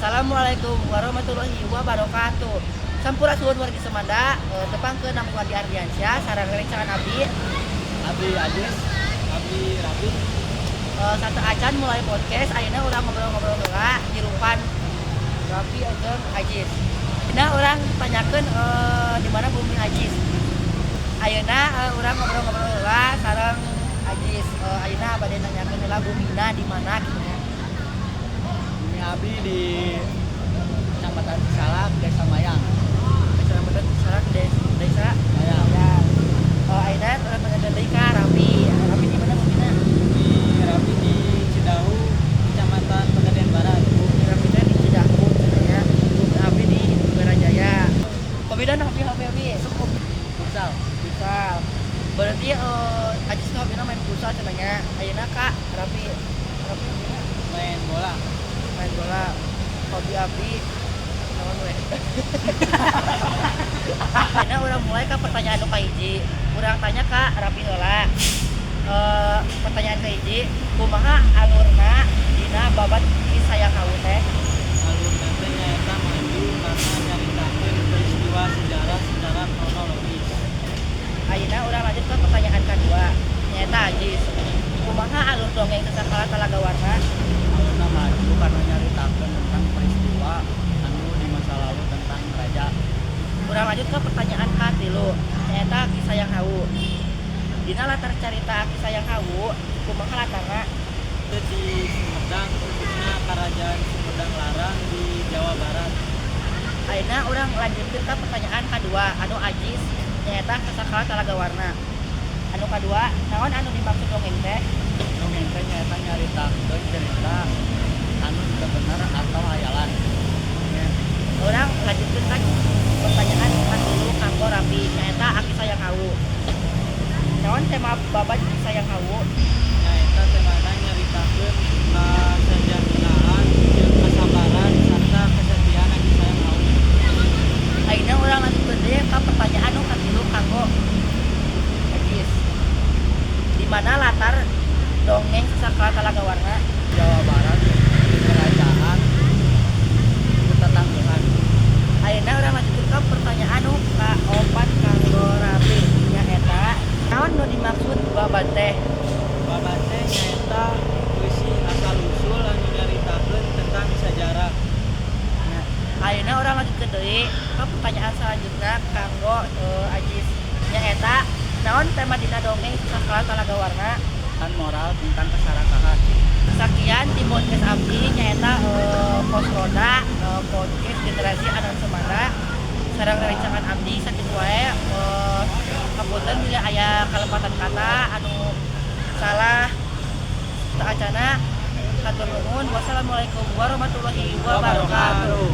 Assalamualaikum warahmatullahi wabarakatuh. Sampura suhun wargi Semanda, tepang ke Namuan di Ardiansyah, sarang rencangan abdi. Abdi Ajis, Abdi Rabi. Satu acan mulai podcast, ayeuna urang ngobrol-ngobrol heula di rupan Rabi jeung Ajis. Ayeuna urang tanyakeun di mana bumi Ajis. Ayeuna urang ngobrol-ngobrol heula sareng Ajis. Ayeuna bade nanyakeun heula bumina di mana kitu nya. Bumi Abdi di Kecamatan Cisalak, Desa Mayang. Kecamatan Cisalak, Desa Mayang. Ayeuna urang tanyakeun deui ka Rabi. Rabi di mana bumina? Di Rabi di Cidahu, Kecamatan Pegadaian Barat. Bumi Rabi teh di Cidahu cenanya. Bumi Abdi di Barajaya. Pabida Habi cukup Futsal. futsal. Berarti Ajis tuh hobina main futsal cenanya. Ayeuna Kak Rabi Main bola. main bola. Hobi Abdi naon we? Ayeuna urang mulai ka pertanyaan nu kahiji. Urang tanya Kak Rabi heula. Pertanyaan kahiji, kumaha alurna dina babat Kisah Sayang Hawu teh? Alur nanti nyaeta maju karena nyaritakeun peristiwa sejarah secara kronologis. Ayeuna urang lanjut ke pertanyaan kedua. Nyaeta Ajis. Kumaha alur dongeng Sasakala Talaga Warna? Alurna maju karena nyaritakeun tentang peristiwa anu di masa lalu tentang raja. Urang lanjut ke pertanyaan katilu. Nyaeta Kisah Sayang Hawu. Dina latar carita Kisah Sayang Hawu, kumaha latarna? Itu di Sumedang, khususnya Kerajaan Sumedang Larang di Jawa Barat. Ayeuna urang lanjutkeun ke pertanyaan kedua anu Ajis nyaeta Sasakala Talaga Warna. Anu kadua, naon anu dimaksud dongeng teh? Dongeng teh nyaeta nyaritakeun cerita anu teu bener atau hayalan. Urang lanjutkeun ka pertanyaan katilu kanggo Rabi nyaeta Kisah Sayang Hawu. Naon tema babat Kisah Sayang Hawu? Nyaeta temana nyaritakeun kasejahteraan jeung kasabaran sarta kesetiaan Ki Sayang Hawu. Ayeuna urang lanjutkeun deui ka pertanyaan anu katilu kanggo Ajis. Di mana latar dongeng Sasakala Talaga Warna? Jawa Barat kerajaan tetanggaan. Ayeuna urang lanjutkeun ka pertanyaan anu kaopat kanggo Rabi nyaeta naon nu dimaksud babat teh? Babat teh nyaeta puisi asal usul anu nyaritakeun tentang sejarah. Ayeuna urang lanjutkeun deui ka pertanyaan selanjutnya kanggo Ajis nyaeta naon tema dina dongeng Sasakala Talaga Warna? Kan moral tentang keserakahan. Sakian di podcast abdi nyaeta Pos Roda podcast generasi anak Semanda sareng rerencangan abdi sakitu wae kapunten bila aya kalepatan kata anu salah teu acana katur nuhun. Wassalamualaikum warahmatullahi wabarakatuh.